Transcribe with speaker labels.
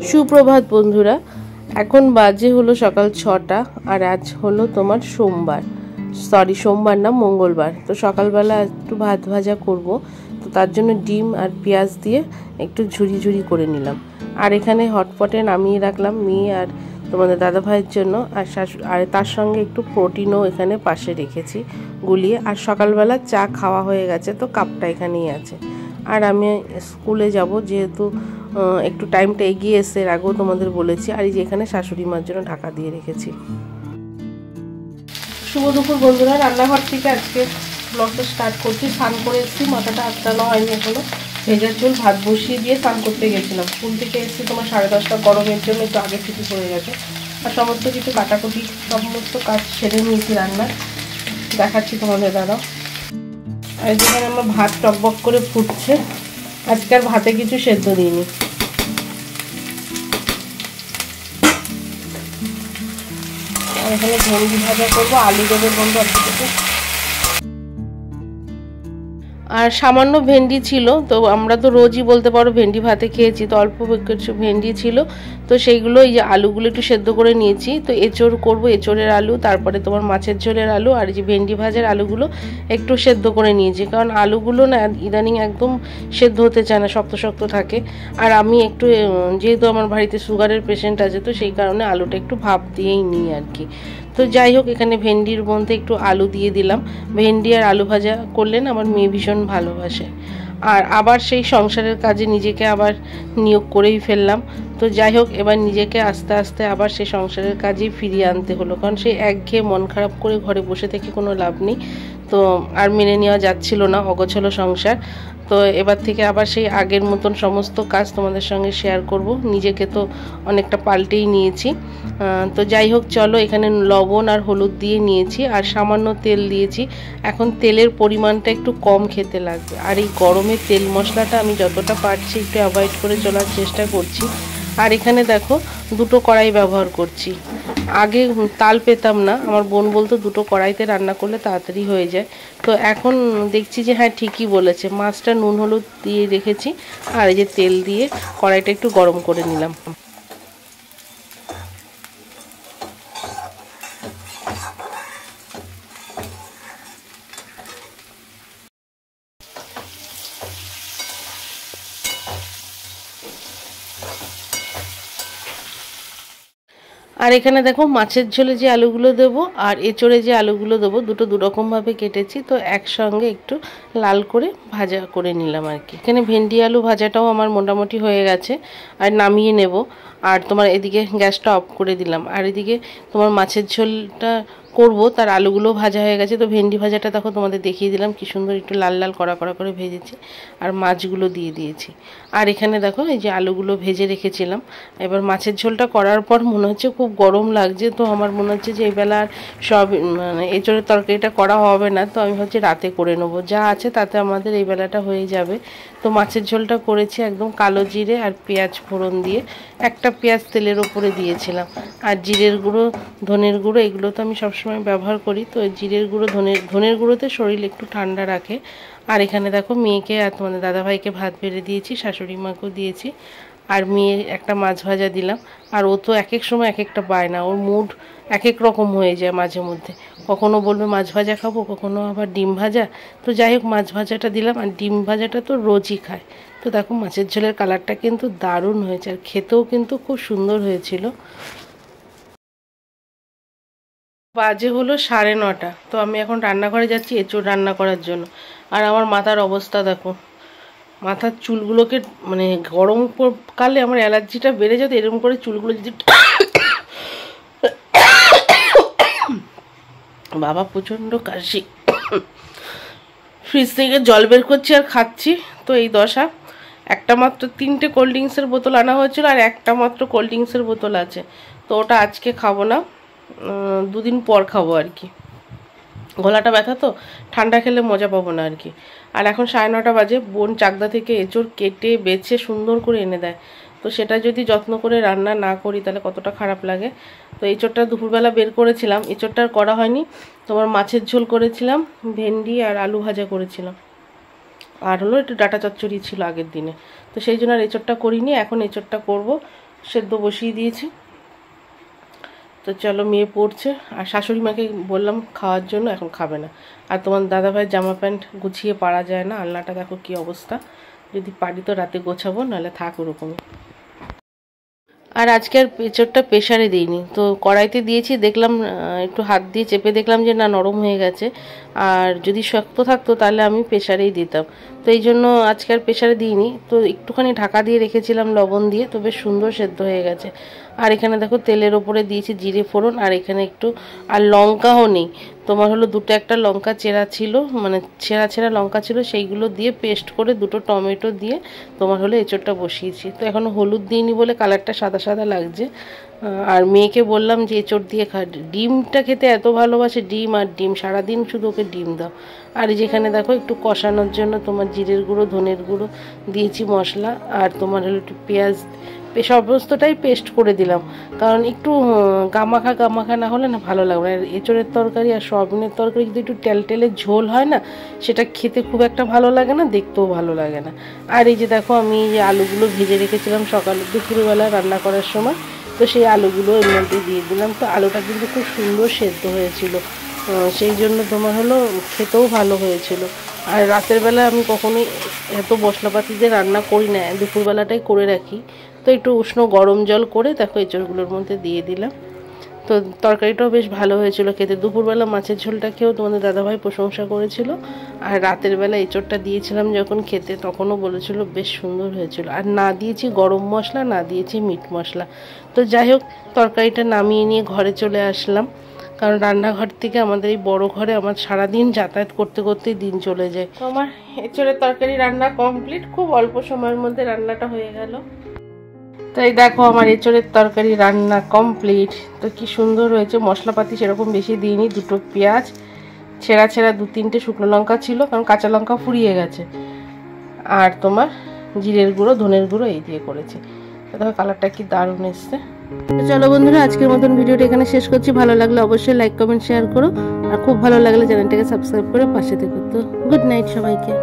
Speaker 1: সুপ্রভাত বন্ধুরা, এখন বাজে হলো সকাল 6টা আর আজ হলো তোমার সোমবার না মঙ্গলবার। তো সকালবেলা একটু ভাত ভাজা করব, তো তার জন্য ডিম আর পেঁয়াজ দিয়ে একটু ঝুরি ঝুরি করে নিলাম। আর এখানে হটপটে নামিয়ে রাখলাম মেয়ে আর তোমাদের দাদা ভাইয়ের জন্য, আর তার সঙ্গে একটু প্রোটিনও এখানে পাশে রেখেছি গুলিয়ে। আর সকালবেলা চা খাওয়া হয়ে গেছে, তো কাপটা এখানেই আছে। আর আমি স্কুলে যাব, যেহেতু একটু টাইমটা এগিয়ে এসে এর আগেও তোমাদের বলেছি। আর এই যে এখানে শাশুড়ি মার জন্য ঢাকা দিয়ে রেখেছি। শুভ দুপুর বন্ধুরা, রান্নাঘর থেকে আজকে ব্লগটা স্টার্ট করছি। স্নান করে এসেছি, মাথাটা আটকানো হয়নি এখনো। ভেজার ঝোল ভাত বসিয়ে দিয়ে স্নান করতে গেছিলাম। স্কুল থেকে এসেছি তোমার 10:30, গরমের জন্য একটু আগে ছুটি পড়ে গেছে। আর সমস্ত কিছু কাটাকুটি সমস্ত কাজ সেরে নিয়েছি রান্নার, দেখাচ্ছি তোমাদের দাঁড়াও। আর যেখানে আমার ভাত টকবক করে ফুটছে, আজকে আর ভাতে কিছু সেদ্ধ দিইনি। আর এখানে ভেন্ডি ভাজা করবো, আলু দেবো বন্ধু অল্প কিছু। আর সামান্য ভেন্ডি ছিল, তো আমরা তো রোজই বলতে পারো ভেন্ডি ভাতে খেয়েছি, তো অল্প কিছু ভেন্ডি ছিল, তো সেইগুলো এই যে আলুগুলো একটু সেদ্ধ করে নিয়েছি। তো এঁচড় করবো, এঁচড়ের আলু, তারপরে তোমার মাছের ঝোলের আলু, আর এই যে ভেন্ডি ভাজার আলুগুলো একটু সেদ্ধ করে নিয়েছি, কারণ আলুগুলো না ইদানিং একদম সেদ্ধ হতে চায় না, শক্ত শক্ত থাকে। আর আমি একটু যেহেতু আমার বাড়িতে সুগারের পেশেন্ট আছে, তো সেই কারণে আলুটা একটু ভাপ দিয়েই নিই আর কি। তো যাই হোক, এখানে ভেন্ডির মধ্যে একটু আলু দিয়ে দিলাম। ভেন্ডি আর আলু ভাজা করলেন আমার মেয়ে ভীষণ ভালোবাসে। আর আবার সেই সংসারের কাজে নিজেকে আবার নিয়োগ করেই ফেললাম। তো যাই হোক, এবার নিজেকে আস্তে আস্তে আবার সেই সংসারের কাজেই ফিরিয়ে আনতে হলো, কারণ সেই একঘেয়ে মন খারাপ করে ঘরে বসে থেকে কোনো লাভ নেই। তো আর মেনে নেওয়া যাচ্ছিল না অগোছালো সংসার। তো এবার থেকে আবার সেই আগের মতন সমস্ত কাজ তোমাদের সঙ্গে শেয়ার করব। নিজেকে তো অনেকটা পাল্টেই নিয়েছি। তো যাই হোক, চলো, এখানে লবণ আর হলুদ দিয়ে নিয়েছি আর সামান্য তেল দিয়েছি। এখন তেলের পরিমাণটা একটু কম খেতে লাগবে, আর এই গরমে তেল মশলাটা আমি যতটা পারছি একটু অ্যাভয়েড করে চলার চেষ্টা করছি। আর এখানে দেখো, দুটো কড়াই ব্যবহার করছি। আগে তাল পেতাম না, আমার বোন বলতো দুটো কড়াইতে রান্না করলে তাড়াতাড়ি হয়ে যায়। তো এখন দেখছি যে হ্যাঁ, ঠিকই বলেছে। মাছটা নুন হলুদ দিয়ে রেখেছি, আর এই যে তেল দিয়ে কড়াইটা একটু গরম করে নিলাম। আর এখানে দেখো, মাছের ঝোলে যে আলুগুলো দেবো আর এঁচড়ে যে আলুগুলো দেবো, দুটো দুরকমভাবে কেটেছি, তো একসঙ্গে একটু লাল করে ভাজা করে নিলাম আর কি। এখানে ভেন্ডি আলু ভাজাটাও আমার মোটামুটি হয়ে গেছে, আর নামিয়ে নেব। আর তোমার এদিকে গ্যাসটা অফ করে দিলাম, আর এদিকে তোমার মাছের ঝোলটা করব, তার আলুগুলো ভাজা হয়ে গেছে। তো ভেন্ডি ভাজাটা দেখো তোমাদের দেখিয়ে দিলাম কি সুন্দর একটু লাল লাল কড়া কড়া করে ভেজেছি, আর মাছগুলো দিয়ে দিয়েছি। আর এখানে দেখো, এই যে আলুগুলো ভেজে রেখেছিলাম। এবার মাছের ঝোলটা করার পর মনে হচ্ছে খুব গরম লাগছে, তো আমার মনে হচ্ছে যে এই বেলা আর সব এঁচড়ের তরকারিটা করা হবে না। তো আমি ভাবছি রাতে করে নেবো, যা আছে তাতে আমাদের এই বেলাটা হয়ে যাবে। তো মাছের ঝোলটা করেছি একদম কালো জিরে আর পেঁয়াজ ফোড়ন দিয়ে। একটা পেঁয়াজ তেলের ওপরে দিয়েছিলাম। আর জিরের গুঁড়ো, ধনের গুঁড়ো, এগুলো তো আমি সবসময় ব্যবহার করি। তো জিরের গুঁড়ো, ধনের গুঁড়োতে শরীর একটু ঠান্ডা রাখে। আর এখানে দেখো, মেয়েকে আর তোমাদের দাদাভাইকে ভাত বেড়ে দিয়েছি, শাশুড়ি মাকেও দিয়েছি। আর মেয়ে একটা মাছ ভাজা দিলাম। আর ও তো এক এক সময় এক একটা পায় না, ওর মুড এক এক রকম হয়ে যায় মাঝে মধ্যে। কখনো বলবে মাছ ভাজা খাবো, কখনো আবার ডিম ভাজা। তো যাই হোক, মাছ ভাজাটা দিলাম। আর ডিম ভাজাটা তো রোজই খায়। তো দেখো, মাছের ঝোলের কালারটা কিন্তু দারুণ হয়েছে, আর খেতেও কিন্তু খুব সুন্দর হয়েছিল। বাজে হলো 9:30। তো আমি এখন রান্নাঘরে যাচ্ছি এঁচোড় রান্না করার জন্য। আর আমার মাথার অবস্থা দেখো, মাথার চুলগুলোকে মানে গরমকালে আমার অ্যালার্জিটা বেড়ে যেত, এরকম করে চুলগুলো যদি বাবা প্রচণ্ড কাশি, ফ্রিজ থেকে জল বের করছি আর খাচ্ছি, তো এই দশা। একটা মাত্র 3টে কোল্ড ড্রিঙ্কসের বোতল আনা হয়েছিল, আর একটা মাত্র কোল্ড ড্রিঙ্কসের বোতল আছে। তো ওটা আজকে খাবো না, 2 দিন পর খাবো আর কি। গলাটা ব্যথা, তো ঠান্ডা খেলে মজা পাবো না আর কি। আর এখন 9:30 বাজে। বোন চাকদা থেকে এঁচড় কেটে বেছে সুন্দর করে এনে দেয়, তো সেটা যদি যত্ন করে রান্না না করি তাহলে কতটা খারাপ লাগে। তো এঁচড়টা দুপুরবেলা বের করেছিলাম, এঁচড়টা আর করা হয়নি। তোমার মাছের ঝোল করেছিলাম, ভেন্ডি আর আলু ভাজা করেছিলাম, আর হলো একটু ডাটা চচ্চড়ি ছিল আগের দিনে। তো সেই জন্য আর এঁচড়টা করিনি, এখন এঁচড়টা করবো। সেদ্ধ বসিয়ে দিয়েছি। তো চলো, মেয়ে পড়ছে আর শাশুড়ি মাকে বললাম খাওয়ার জন্য, এখন খাবে না। আর তোমার দাদাভাইয়ের জামা প্যান্ট গুছিয়ে পারা যায় না, আলনাটা দেখো কি অবস্থা। যদি পারি তো রাতে গোছাবো, নাহলে থাক ওরকমই। আর আজকে আর এঁচোড়টা প্রেশারে দিইনি, তো কড়াইতে দিয়েছি, দেখলাম একটু হাত দিয়ে চেপে দেখলাম যে না, নরম হয়ে গেছে। আর যদি শক্ত থাকতো তাহলে আমি প্রেশারেই দিতাম, তো এই জন্য আজকে আর প্রেশারে দিইনি। তো একটুখানি ঢাকা দিয়ে রেখেছিলাম লবণ দিয়ে, তো বেশ সুন্দর সেদ্ধ হয়ে গেছে। আর এখানে দেখো তেলের ওপরে দিয়েছি জিরে ফোড়ন, আর এখানে একটু, আর লঙ্কাও নেই তোমার হলো, দুটো একটা লঙ্কা চেরা ছিল, মানে ছেঁড়া ছেঁড়া লঙ্কা ছিল, সেইগুলো দিয়ে পেস্ট করে দুটো টমেটো দিয়ে তোমার হলো এঁচোড়টা বসিয়েছি। তো এখনও হলুদ দিইনি বলে কালারটা সাদা সাদা লাগছে। আর মেয়েকে বললাম যে এঁচোড় দিয়ে খা, ডিমটা খেতে এত ভালোবাসে, ডিম আর ডিম, সারাদিন শুধু ওকে ডিম দাও। আর যেখানে দেখো একটু কষানোর জন্য তোমার জিরের গুঁড়ো, ধনের গুঁড়ো দিয়েছি মশলা, আর তোমার হলো একটু পেঁয়াজ, সমস্তটাই পেস্ট করে দিলাম, কারণ একটু গামাখা গামাখা না হলে না ভালো লাগবে না। এঁচোড়ের তরকারি আর সয়াবিনের তরকারি যদি একটু টেলটেলে ঝোল হয় না, সেটা খেতে খুব একটা ভালো লাগে না, দেখতেও ভালো লাগে না। আর এই যে দেখো, আমি এই যে আলুগুলো ভেজে রেখেছিলাম সকালে দুপুরবেলা রান্না করার সময়, তো সেই আলুগুলো এর মধ্যে দিয়ে দিলাম। তো আলুটা কিন্তু খুব সুন্দর সেদ্ধ হয়েছিল, সেই জন্য তোমার হলো খেতেও ভালো হয়েছিল। আর রাতের বেলা আমি কখনোই এত মশলাপাতি দিয়ে রান্না করি না, দুপুরবেলাটাই করে রাখি। তো একটু উষ্ণ গরম জল করে দেখো এঁচোড়গুলোর মধ্যে দিয়ে দিলাম। তো তরকারিটাও বেশ ভালো হয়েছিল খেতে। দুপুরবেলা মাছের ঝোলটা খেয়েও তোমাদের দাদাভাই প্রশংসা করেছিল, আর রাতের বেলা এঁচোড়টা দিয়েছিলাম যখন খেতে, তখনও বলেছিল বেশ সুন্দর হয়েছিল। আর না দিয়েছি গরম মশলা, না দিয়েছি মিট মশলা। তো যাই হোক, তরকারিটা নামিয়ে নিয়ে ঘরে চলে আসলাম, কারণ রান্নাঘর থেকে আমাদের এই বড় ঘরে আমার সারাদিন যাতায়াত করতে করতেই দিন চলে যায়। তো আমার এঁচোড়ের তরকারি রান্না কমপ্লিট, খুব অল্প সময়ের মধ্যে রান্নাটা হয়ে গেল। তাই দেখো, আমার এঁচোড়ের তরকারি রান্না কমপ্লিট। তো কি সুন্দর হয়েছে, মশলাপাতি সেরকম বেশি দিইনি, দুটো পেঁয়াজ, ছেঁড়া ছেঁড়া 2-3টে শুকনো লঙ্কা ছিল, কারণ কাঁচা লঙ্কা ফুরিয়ে গেছে, আর তোমার জিরের গুঁড়ো, ধনের গুঁড়ো এই দিয়ে করেছি। দেখো কালারটা কি দারুণ এসছে। তো চলো বন্ধুরা, আজকের মতন ভিডিওটা এখানে শেষ করছি। ভালো লাগলে অবশ্যই লাইক কমেন্ট শেয়ার করো, আর খুব ভালো লাগলে চ্যানেলটাকে সাবস্ক্রাইব করে পাশে থেকো। তো গুড নাইট সবাইকে।